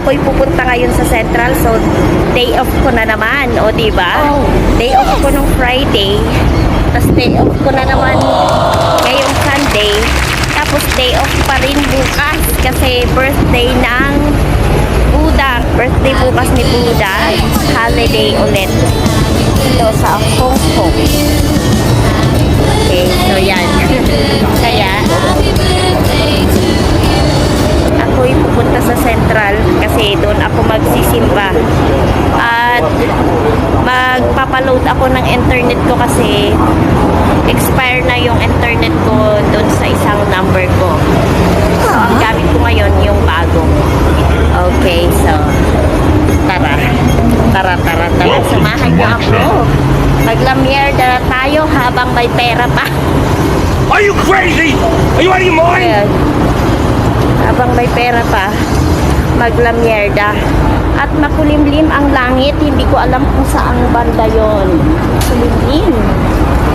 ako'y pupunta ngayon sa Central. So, day off ko na naman. O, diba? Day off ko nung Friday. Tapos day off ko na naman ngayong Sunday. Tapos day off pa rin bukas. Kasi birthday ng Buddha. Birthday bukas ni Buddha. Holiday ulit. Ito sa Hong Kong. Okay, so yan. Kaya, ako'y pupunta sa Central kasi doon ako magsisimba. At magpapaload ako ng internet ko kasi expire na yung internet ko doon sa isang number ko. So, ang gamit ko ngayon yung bago. Okay, so tara. Samahan niyo ako. Maglamierda tayo habang may pera pa. Are you crazy? Are you out of your mind? Ayan. Habang may pera pa, maglamierda. At makulimlim ang langit. Hindi ko alam kung saan banda yon. Kulimlim.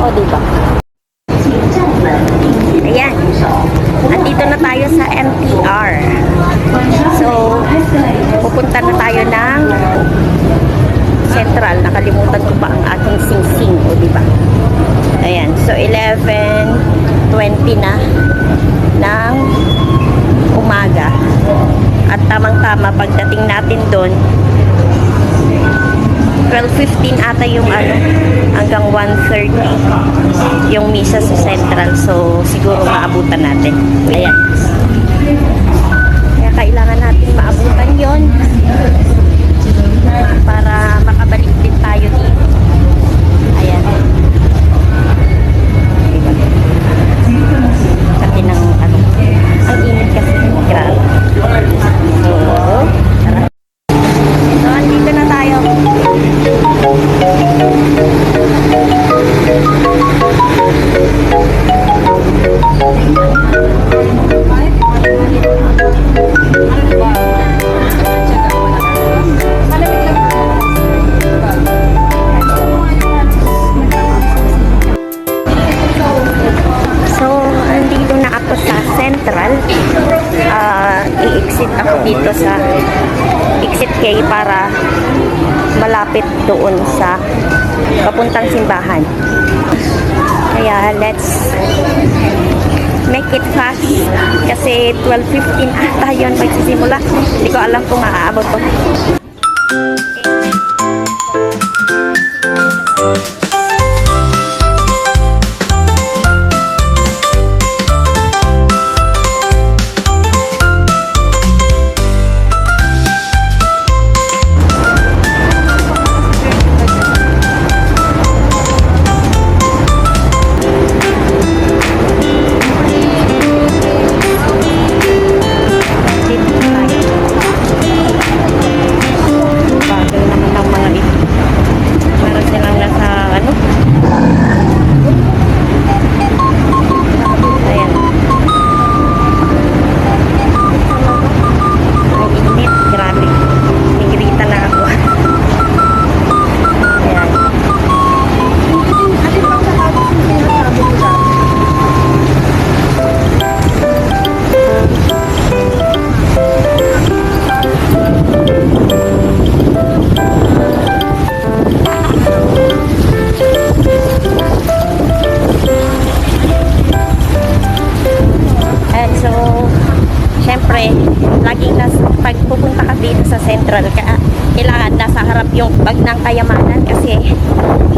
O, diba? Ayan. Andito na tayo sa MTR. So, pupunta na tayo ng Central. Nakalimutan ko pa ang aking sing-sing. O, diba? Ayan. So, 11:20 na ng umaga. At tamang-tama pagdating natin doon 12:15 ata yung hanggang 1:30 yung misa sa Central. So siguro maabutan natin. Ayan. Kaya kailangan natin maabutan yon para makabalik din tayo dito. Ayan. Diba? Kasi ng ang init kasi. Grabe. So, tara. So, andito na tayo. So, andito na ako sa Central. I-exit ako dito sa exit K para malapit doon sa papuntang simbahan. Kaya let's make it fast kasi 12:15 ata yun magsisimula. Hindi ko alam kung maaabot ko. pag pupunta ka dito sa Central, kailangan nasa harap yung bag ng kayamanan kasi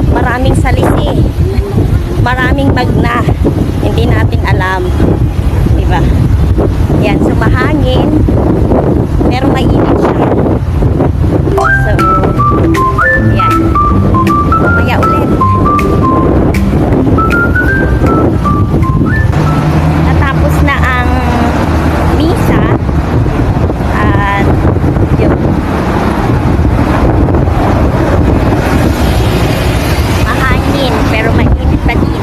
maraming salisi, maraming magna, hindi natin alam, diba? Yan, so mahangin pero mainit siya. So yan, mamaya ulit. Natapos na ang misa at yun, mahangin pero mainit pa din.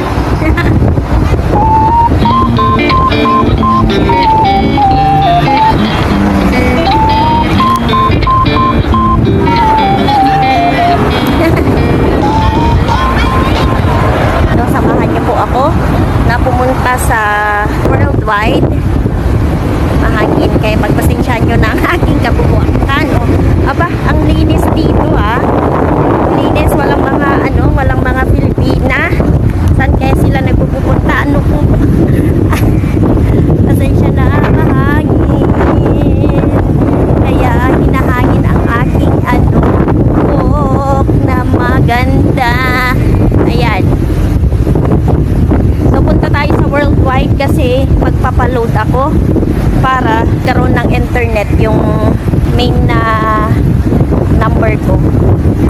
ako para karoon ng internet yung main na number ko.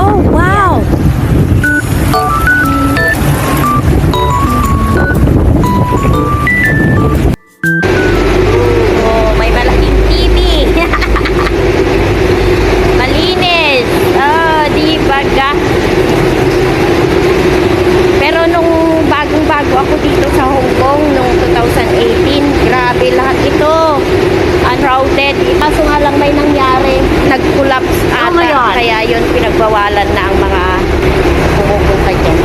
Oh, wow! Oh, may malaking TV. Malinis. Oh, di ba ga? Pero nung bagong-bago ako dito sa Hong Kong, nung 2018, grabe lahat ito. Uncrowded. Kaso nga lang may nangyari. Nag-collapse ata. Oh my God. Kaya yun, pinagbawalan na ang mga pumupunta dyan.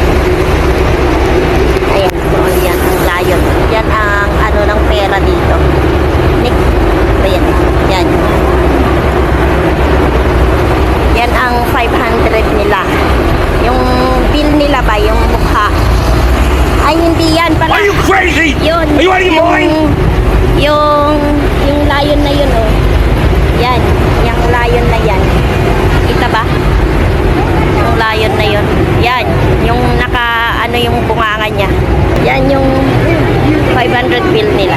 Ayan, so yan ang layon. Yan ang ano ng pera dito. Nick, ayan, yan. Yan ang 500 nila. Yung bill nila ba, yung mukha. Ay, hindi yan pala. Are you crazy? Yun. Are you out of your mind? Yung layon na yun, oh. Yan. Yung layon na yan. Kita ba? Yung layon na yun. Yan. Yung ano yung bunganga niya. Yan yung 500 bill nila.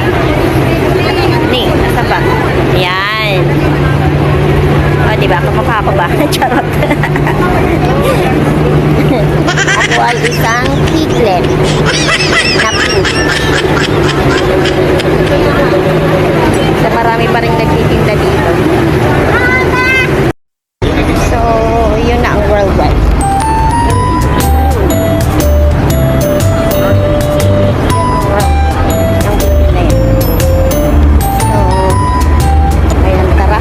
Ni, nasa ba? Yan. O, diba? Kamukha ko ba? Charot. Ako ay isang piglet na pig. So, marami pa rin nagtitinda dito. So, yun na ang worldwide. So, ayan, tara.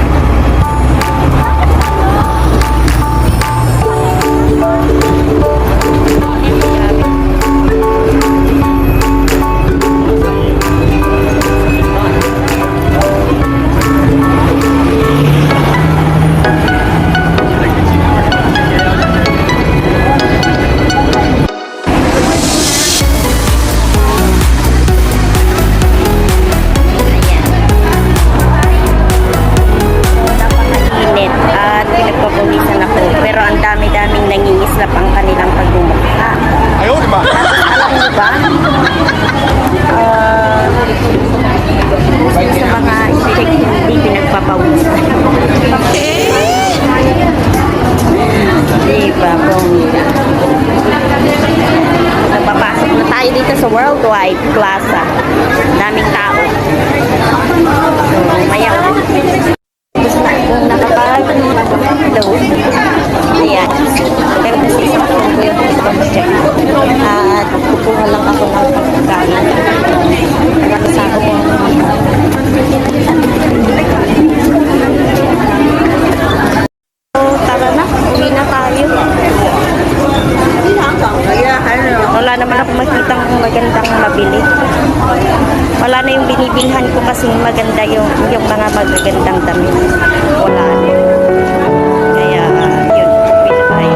Napakainit at pinagpapawisan ako. Pero ang dami-daming nangingislap ang kanilang pagmumukha. Tapos alam mo ba? Sa mga stick hindi pinagpapawisan. Diba, bongga. Nagpapasok na tayo dito sa Worldwide Plaza. Daming tao. So, maya gusto na akong nakapag-load. Ayan. Pero kasi isang ko yung pag-check. At kukuha lang ako ng pagkain. Nagkakasama ko. So, tara na. Uwi na tayo. Wala naman ako makitang magandang mabili. Wala na yung binibilhan ko kasi maganda yung mga magagandang damit. Wala na. Kaya, yun. Uwi na tayo.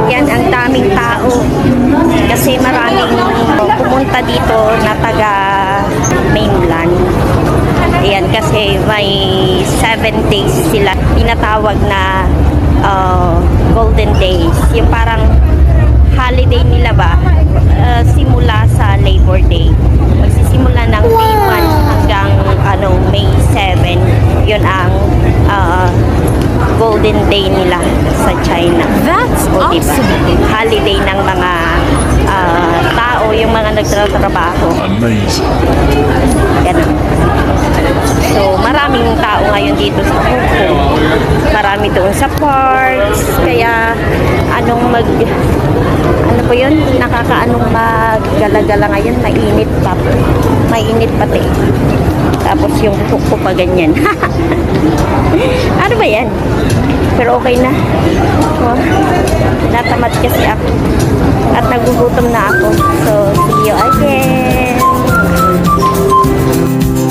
Yan, ang daming tao. Kasi maraming pumunta dito na taga mainland. Ayan, kasi may 7 days sila. Tinatawag na golden days. Yung parang holiday nila ba? Simula sa Labor Day. Magsisimula ng May 1 hanggang May 7. Yun ang golden day nila sa China. That's O, diba? awesome! Holiday ng mga tao, yung mga nagtatrabaho. Amazing. Ganun. So, maraming tao ngayon dito sa Hong Kong. Marami doon sa parks. Kaya, ano po yun? Nakakaanong maggala-gala ngayon. Mainit pa. Mainit pati. Tapos yung buhok ko pa ganyan. Ano ba yan? Pero okay na. Oh, natamad kasi ako. At nagugutom na ako. So, see you again.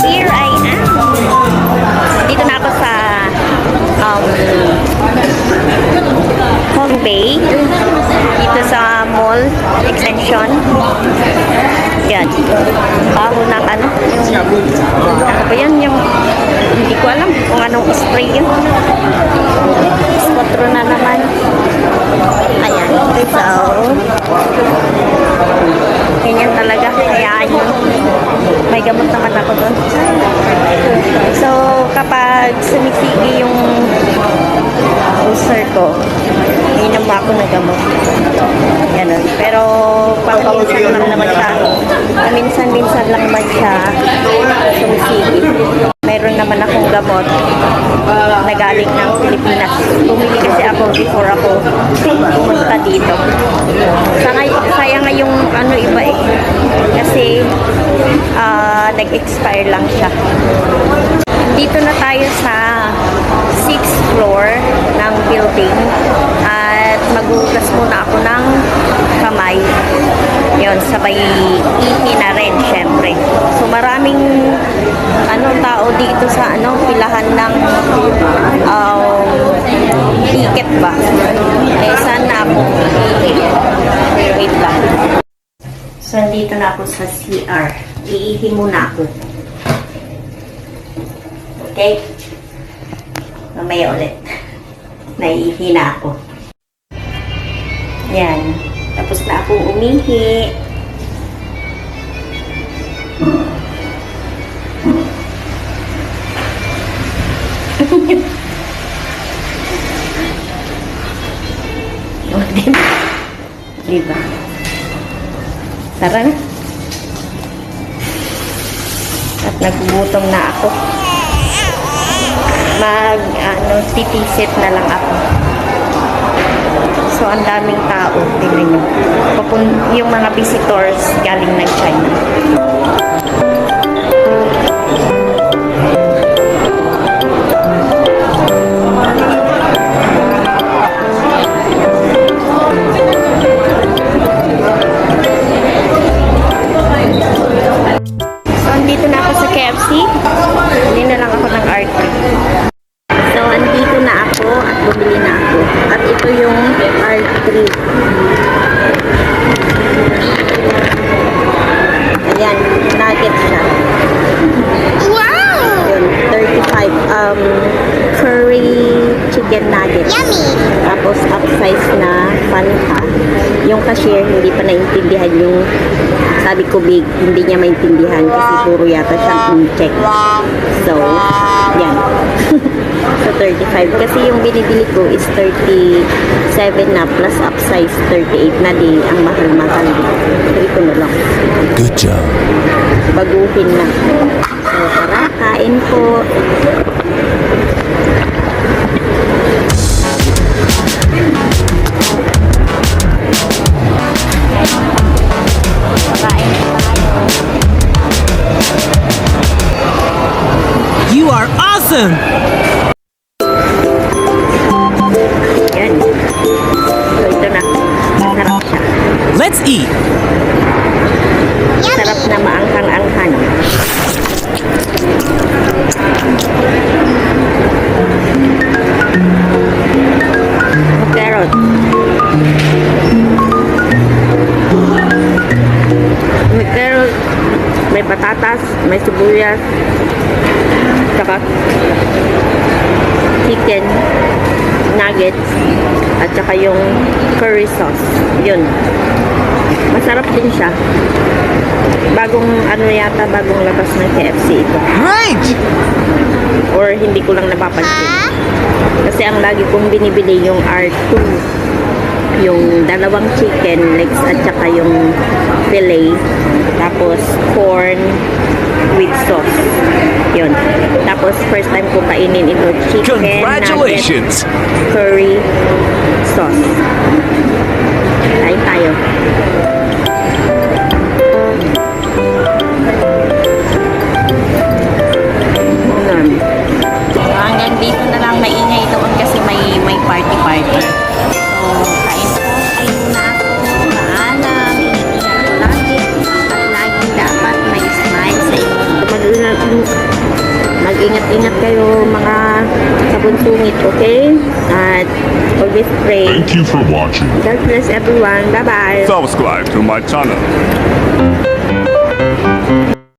Here I am. Dito na ako sa Hongbei. Dito sa mall extension. Yan. Baho ng ano ba yan? Yung hindi ko alam kung anong spray yun. Spotro na naman. Ayan. So, ganyan talaga. Hayaan nyo. May gamot naman ako doon. So, kapag sumisigi yung ulcer ko, inom ako ng gamot. Ganun. Pero, paminsan lang naman siya. Paminsan-minsan lang naman siya sumisigi. Meron naman akong gamot na galing ng Pilipinas. Bumili kasi ako before ako pumunta dito. Sayang nga yung ano iba eh. Kasi nag-expire lang siya. Dito na tayo sa 6th floor ng building at maghugas muna ako ng kamay. Yun, sabay ihi na rin, syempre. So maraming tao dito sa pilahan ng ticket ba? Eh, sana ako ihi. Wait lang. So, dito na ako sa CR. Iihi muna ako. Okay? Mamaya ulit. Naiihi na ako. Yan. Tapos na akong umihi. Diba? Tara na. At nagugutom na ako. Titisit na lang ako. So, ang daming tao. Tingnan nyo. Yung mga visitors galing ng China. So, andito na ako sa KFC. Hindi na lang ako ng R3. So, andito na ako at bumili na ako. At ito yung R3. Ayan, nuggets siya. Wow! Yun, 35. Curry chicken nuggets. Yummy! Tapos, upsize na Fanta. Yung cashier, hindi pa naintindihan yung sabi ko big, hindi niya maintindihan kasi puro yata siyang in-check. So, yan. So, 35. Kasi yung binibili ko is 37 na plus upsize 38 na di ang mahal-mahal. So, ito na lang. Good job. Baguhin na. So, tara, kain po. Kain po tayo. You are awesome! Yan. So, ito na. Sarap siya. Let's eat! Sarap na maangkang-angkan. Carrot. May carrot, may patatas, may sibuyas, saka chicken nuggets, at saka yung curry sauce. Yun. Masarap din siya. Bagong bagong labas ng KFC ito. Great! Or hindi ko lang napapansin. Kasi ang lagi kong binibili yung R2. Yung dalawang chicken legs at saka yung fillet. Tapos corn with sauce. Yun. Tapos first time ko kainin ito, chicken Congratulations! nuggets, curry sauce. Kain tayo. Hanggang dito na lang maingay doon kasi may party. So, kain po. Kain muna ako. Maalam. Iniingat ko lagi. At laging dapat may smile sa inyo. Mag-ingat-ingat kayo mga sabunsungit, okay? At always pray. Thank you for watching. God bless everyone. Bye-bye. Subscribe to my channel.